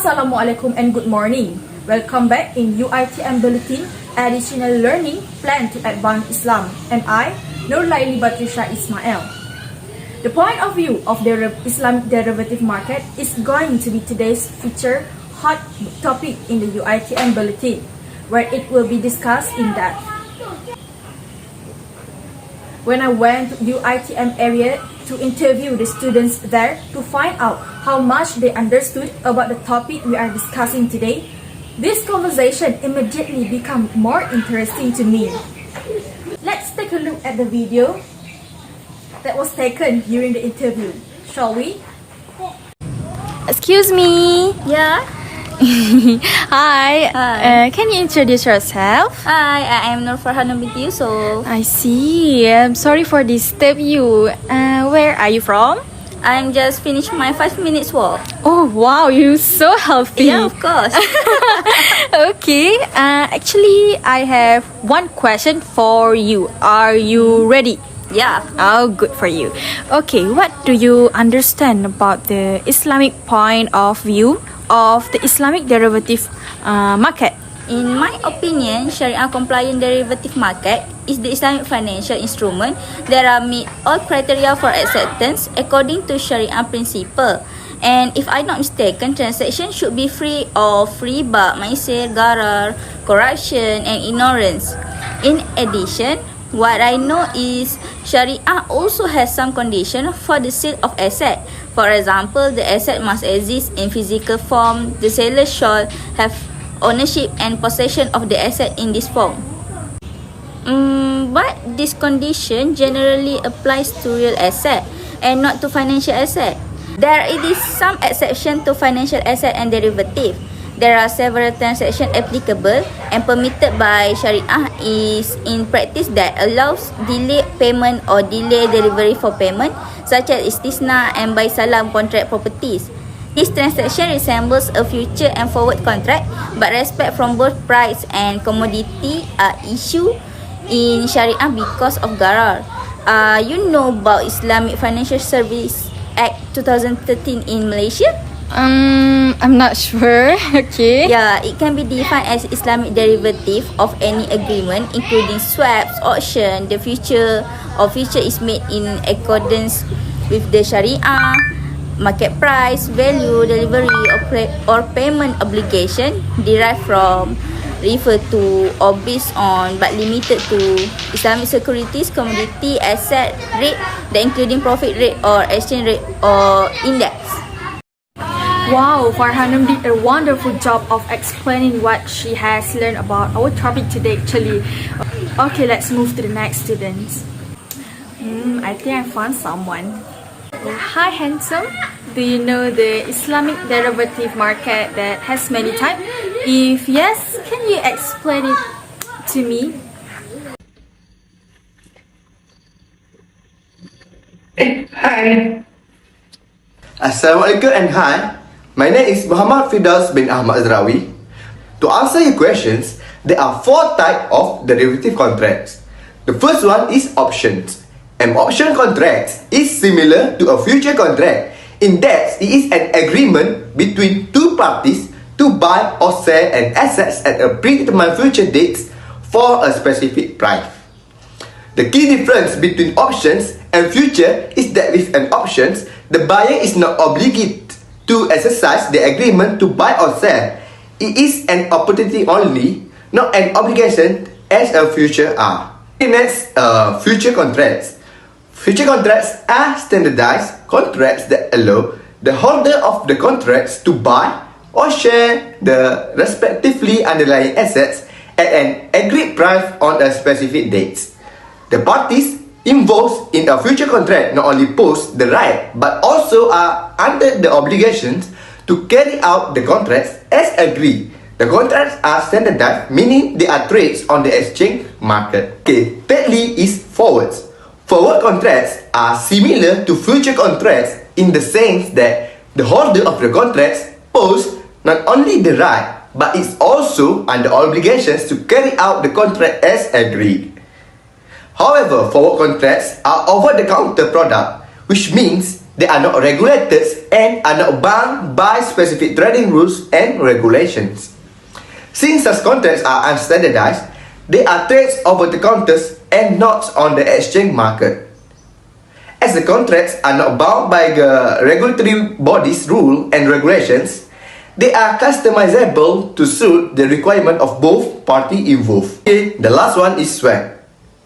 Assalamualaikum and good morning. Welcome back in UITM Bulletin, Additional Learning Plan to Advance Islam, and I, NURLAILI BATRISYIA ISMAIL. The point of view of the Islamic derivative market is going to be today's feature hot topic in the UITM Bulletin, where it will be discussed in depth. When I went to UITM area to interview the students there to find out how much they understood about the topic we are discussing today, this conversation immediately became more interesting to me. Let's take a look at the video that was taken during the interview, shall we? Excuse me. Yeah. Hi. Hi. Can you introduce yourself? Hi, I am NURFARHANUM binti YUSOFF. I see. I'm sorry for disturb you. Where are you from? I'm just finished my 5 minutes walk. Oh wow, you're so healthy. Yeah, of course. Okay. Actually, I have one question for you. Are you ready? Yeah. Oh, good for you. Okay, what do you understand about the Islamic point of view of the Islamic derivative market? In my opinion, Sharia compliant derivative market is the Islamic financial instrument that are meet all criteria for acceptance according to Sharia principle. And if I'm not mistaken, transaction should be free of riba, maisir, gharar, corruption, and ignorance. In addition, what I know is Sharia also has some condition for the sale of asset. For example, the asset must exist in physical form. The seller should have ownership and possession of the asset in this form. But this condition generally applies to real asset and not to financial asset. There is some exception to financial asset and derivative. There are several transactions applicable and permitted by Sharia is in practice that allows delay payment or delay delivery for payment, such as istisna and buy salam contract properties. This transaction resembles a future and forward contract, but respect from both price and commodity are issued in Sharia because of gharar. You know about Islamic Financial Service Act 2013 in Malaysia? I'm not sure. Okay. Yeah, it can be defined as Islamic derivative of any agreement, including swaps, auction. The future is made in accordance with the Sharia, market price, value, delivery, or payment obligation derived from, refer to, or based on, but limited to Islamic securities, commodity, asset, rate, that including profit rate or exchange rate or index. Wow, Farhanum did a wonderful job of explaining what she has learned about our topic today actually. Okay, let's move to the next students. I think I found someone. Hi handsome, do you know the Islamic derivative market that has many types? If yes, can you explain it to me? Hi. Assalamualaikum and hi. My name is Muhammad FIRDAUS bin Ahmad DZARAWI. To answer your questions, there are 4 types of derivative contracts. The first one is options. An option contract is similar to a future contract in that it is an agreement between two parties to buy or sell an asset at a predetermined future date for a specific price. The key difference between options and future is that with an options, the buyer is not obligated to exercise the agreement to buy or sell. It is an opportunity only, not an obligation as a future are. Next, future contracts. Future contracts are standardized contracts that allow the holder of the contracts to buy or share the respectively underlying assets at an agreed price on a specific date. The parties involved in a future contract not only possess the right but also are under the obligations to carry out the contracts as agreed. The contracts are standardized, meaning they are trades on the exchange market. Okay, thirdly is forwards. Forward contracts are similar to future contracts in the sense that the holder of the contracts possesses not only the right but is also under obligations to carry out the contract as agreed. However, forward contracts are over-the-counter product, which means They are not regulated and are not bound by specific trading rules and regulations. Since such contracts are unstandardized, they are trades over the counters and not on the exchange market. As the contracts are not bound by the regulatory body's rules and regulations, they are customizable to suit the requirement of both parties involved. Okay, the last one is swap.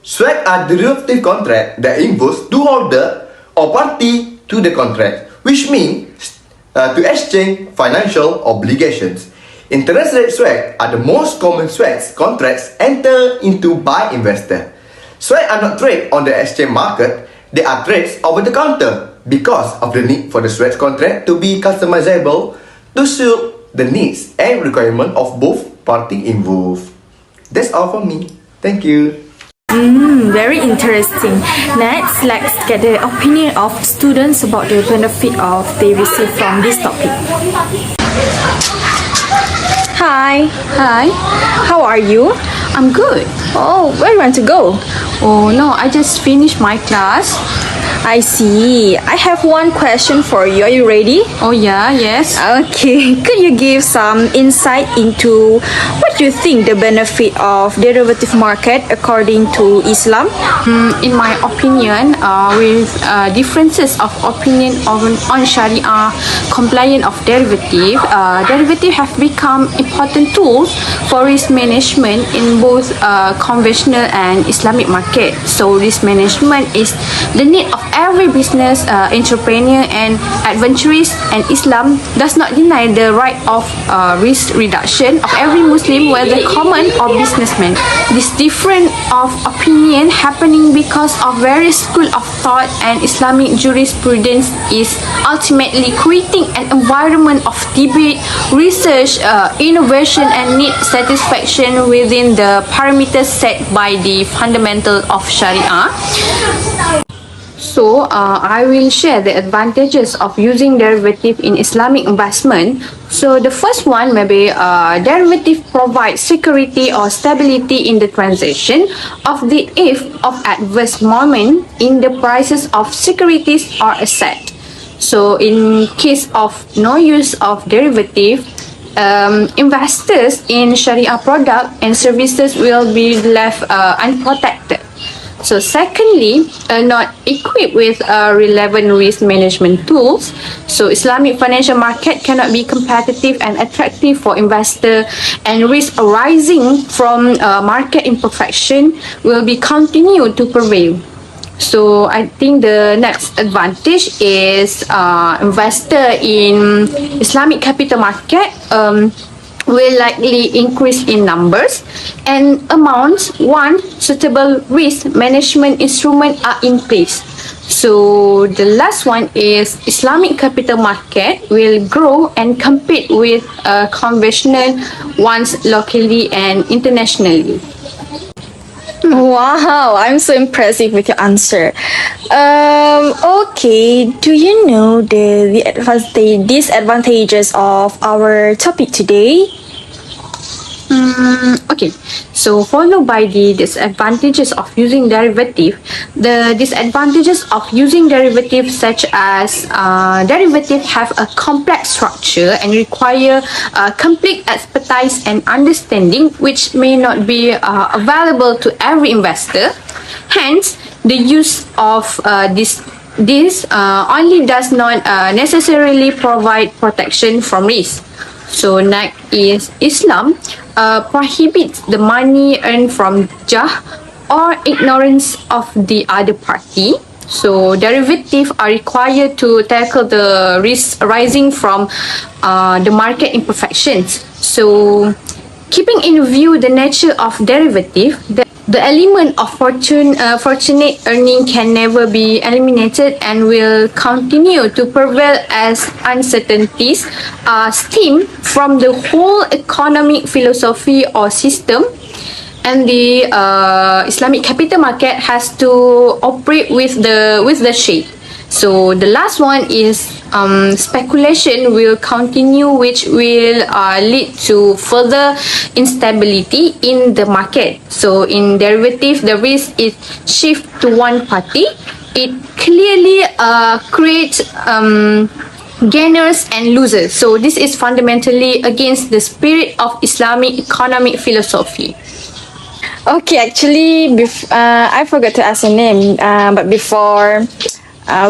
Swap are derivative contracts that involve two holder or party to the contract, which means to exchange financial obligations. Interest rate swap are the most common swaps contracts entered into by investor. Swaps are not trade on the exchange market, they are trades over the counter because of the need for the swaps contract to be customizable to suit the needs and requirement of both parties involved. That's all from me. Thank you. Very interesting. Next, let's get the opinion of students about the benefit of they receive from this topic. Hi. Hi, How are you? I'm good. Oh, where do you want to go? Oh no, I just finished my class. I see. I have one question for you. Are you ready? Oh yeah, yes. Okay. Could you give some insight into what you think the benefit of derivative market according to Islam? In my opinion, with differences of opinion on Sharia compliance of derivative, derivative have become important tools for risk management in both conventional and Islamic market. So risk management is the need of every business entrepreneur and adventurist, and Islam does not deny the right of risk reduction of every Muslim, whether common or businessman. This difference of opinion happening because of various school of thought and Islamic jurisprudence is ultimately creating an environment of debate, research, innovation and need satisfaction within the parameters set by the fundamental of Sharia. So, I will share the advantages of using derivative in Islamic investment. So, the first one maybe derivative provides security or stability in the transaction of the if of adverse moment in the prices of securities or asset. So, in case of no use of derivative, investors in Sharia product and services will be left unprotected. So secondly, not equipped with relevant risk management tools. So Islamic financial market cannot be competitive and attractive for investor, and risk arising from market imperfection will be continued to prevail. So I think the next advantage is investor in Islamic capital market will likely increase in numbers and amounts once suitable risk management instruments are in place. So the last one is Islamic capital market will grow and compete with conventional ones locally and internationally. Wow, I'm so impressive with your answer. Okay, do you know the disadvantages of our topic today? Okay, so followed by the disadvantages of using derivative. The disadvantages of using derivative such as derivative have a complex structure and require complete expertise and understanding, which may not be available to every investor. Hence, the use of this only does not necessarily provide protection from risk. So next is Islam prohibits the money earned from jah or ignorance of the other party. So derivatives are required to tackle the risks arising from the market imperfections. So keeping in view the nature of derivative, the element of fortunate earning can never be eliminated and will continue to prevail as uncertainties stem from the whole economic philosophy or system, and the Islamic capital market has to operate with the shade. So the last one is speculation will continue, which will lead to further instability in the market. So in derivative, the risk is shift to one party it clearly creates gainers and losers. So this is fundamentally against the spirit of Islamic economic philosophy. Okay, actually, I forgot to ask your name, but before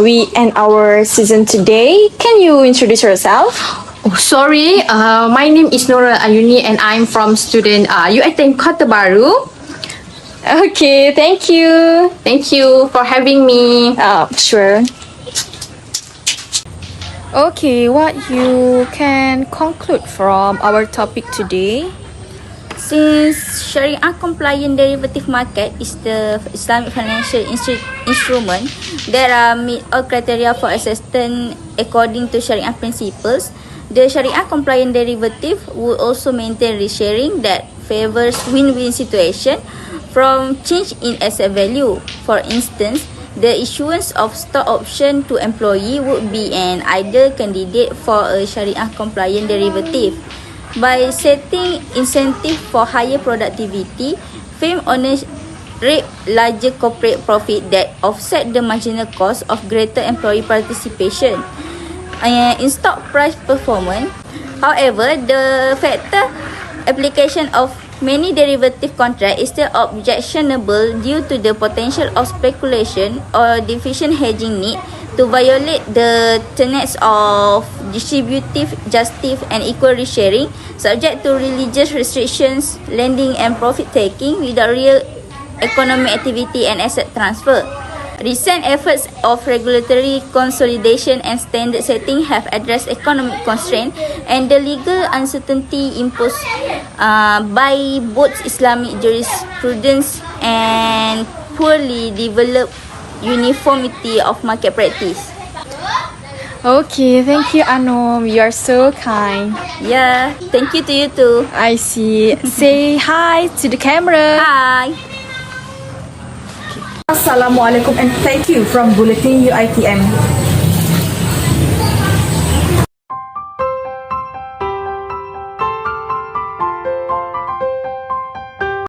we end our season today, can you introduce yourself? Oh, sorry, my name is NURUL AYUNI and I'm from student UITM Kota Baru. Okay, thank you. Thank you for having me. Sure. Okay, what you can conclude from our topic today? Since Sharia compliant derivative market is the Islamic financial instrument, there are meet all criteria for assistance according to Sharia principles. The Sharia compliant derivative will also maintain risk sharing that favors win-win situation from change in asset value. For instance, the issuance of stock option to employee would be an ideal candidate for a Sharia compliant derivative. By setting incentive for higher productivity, firm owners reap larger corporate profit that offset the marginal cost of greater employee participation. In stock price performance, however, the factor application of many derivative contracts is still objectionable due to the potential of speculation or deficient hedging need to violate the tenets of distributive justice and equal risk sharing, subject to religious restrictions, lending and profit taking without real economic activity and asset transfer. Recent efforts of regulatory consolidation and standard setting have addressed economic constraint and the legal uncertainty imposed by both Islamic jurisprudence and poorly developed uniformity of market practice. Okay, thank you, Anum. You are so kind. Yeah, thank you to you too. I see. Say hi to the camera. Hi. Assalamualaikum and thank you from Bulletin UITM.